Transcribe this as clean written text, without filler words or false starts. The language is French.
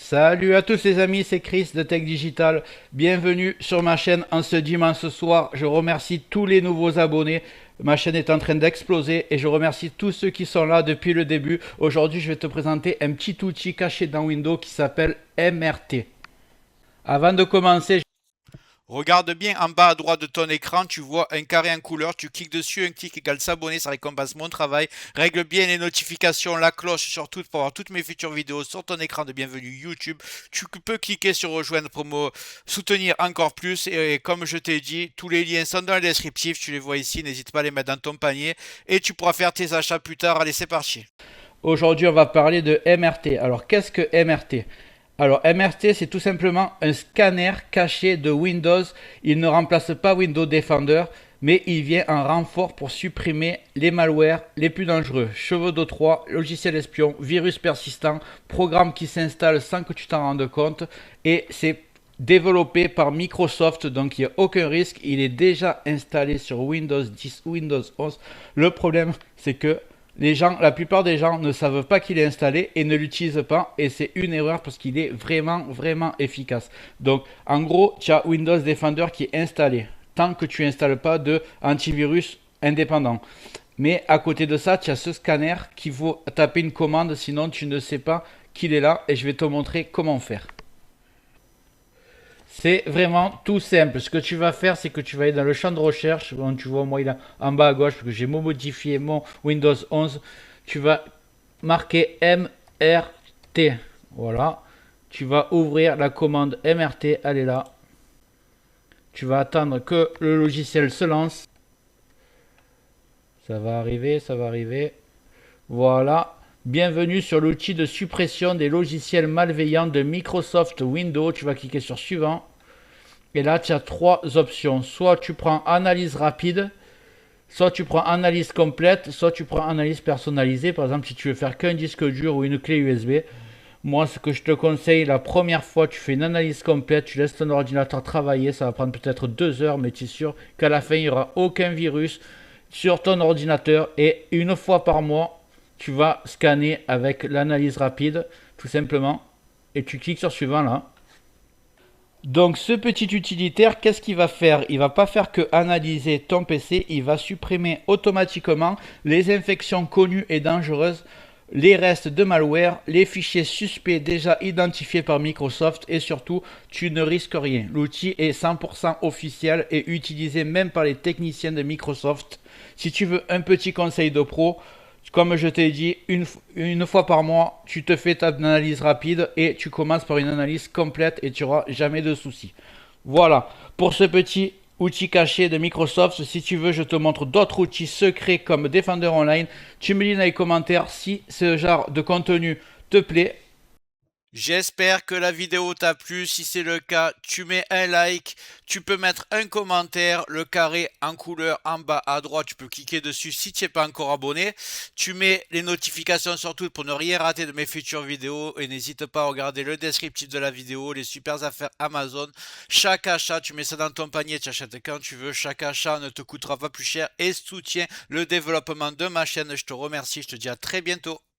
Salut à tous les amis, c'est Chris de Tech Digital. Bienvenue sur ma chaîne en ce dimanche soir. Je remercie tous les nouveaux abonnés. Ma chaîne est en train d'exploser et je remercie tous ceux qui sont là depuis le début. Aujourd'hui, je vais te présenter un petit outil caché dans Windows qui s'appelle MRT. Avant de commencer, Regarde bien en bas à droite de ton écran, tu vois un carré en couleur, tu cliques dessus, un clic égale s'abonner, ça récompense mon travail. Règle bien les notifications, la cloche surtout pour avoir toutes mes futures vidéos sur ton écran de bienvenue YouTube. Tu peux cliquer sur rejoindre pour me soutenir encore plus et comme je t'ai dit, tous les liens sont dans le descriptif, tu les vois ici, n'hésite pas à les mettre dans ton panier et tu pourras faire tes achats plus tard. Allez, c'est parti. aujourd'hui, on va parler de MRT. Alors, qu'est-ce que MRT? Alors, MRT, c'est tout simplement un scanner caché de Windows. Il ne remplace pas Windows Defender, mais il vient en renfort pour supprimer les malwares les plus dangereux. Chevaux de Troie, logiciels espions, virus persistants, programmes qui s'installent sans que tu t'en rendes compte. Et c'est développé par Microsoft, donc il n'y a aucun risque. Il est déjà installé sur Windows 10 ou Windows 11. Le problème, c'est que la plupart des gens ne savent pas qu'il est installé et ne l'utilisent pas. Et c'est une erreur parce qu'il est vraiment efficace. Donc, en gros, tu as Windows Defender qui est installé. Tant que tu n'installes pas de antivirus indépendant. Mais à côté de ça, tu as ce scanner qu'il faut taper une commande, sinon tu ne sais pas qu'il est là. Et je vais te montrer comment faire. C'est vraiment tout simple. Ce que tu vas faire, c'est que tu vas aller dans le champ de recherche. Bon, tu vois, moi, il est en bas à gauche, parce que j'ai modifié mon Windows 11. Tu vas marquer MRT. Voilà. Tu vas ouvrir la commande MRT. Elle est là. Tu vas attendre que le logiciel se lance. Ça va arriver, ça va arriver. Voilà. Bienvenue sur l'outil de suppression des logiciels malveillants de Microsoft Windows. Tu vas cliquer sur suivant. Et là, tu as trois options. Soit tu prends analyse rapide, soit tu prends analyse complète, soit tu prends analyse personnalisée. Par exemple, si tu veux faire qu'un disque dur ou une clé USB. Moi, ce que je te conseille, la première fois, tu fais une analyse complète, tu laisses ton ordinateur travailler. Ça va prendre peut-être 2 heures, mais tu es sûr qu'à la fin, il n'y aura aucun virus sur ton ordinateur. Et une fois par mois, tu vas scanner avec l'analyse rapide, tout simplement. Et tu cliques sur suivant là. Donc ce petit utilitaire, qu'est-ce qu'il va faire? Il va pas faire que analyser ton PC, il va supprimer automatiquement les infections connues et dangereuses, les restes de malware, les fichiers suspects déjà identifiés par Microsoft et surtout, tu ne risques rien. L'outil est 100% officiel et utilisé même par les techniciens de Microsoft. Si tu veux un petit conseil de pro, comme je t'ai dit, une fois par mois, tu te fais ta analyse rapide et tu commences par une analyse complète et tu n'auras jamais de soucis. Voilà, pour ce petit outil caché de Microsoft. Si tu veux, je te montre d'autres outils secrets comme Defender Online. Tu me dis dans les commentaires si ce genre de contenu te plaît. J'espère que la vidéo t'a plu. Si c'est le cas, tu mets un like, tu peux mettre un commentaire, le carré en couleur en bas à droite, tu peux cliquer dessus si tu n'es pas encore abonné. Tu mets les notifications surtout pour ne rien rater de mes futures vidéos et n'hésite pas à regarder le descriptif de la vidéo, les super affaires Amazon. Chaque achat, tu mets ça dans ton panier, tu achètes quand tu veux. Chaque achat ne te coûtera pas plus cher et soutient le développement de ma chaîne. Je te remercie, je te dis à très bientôt.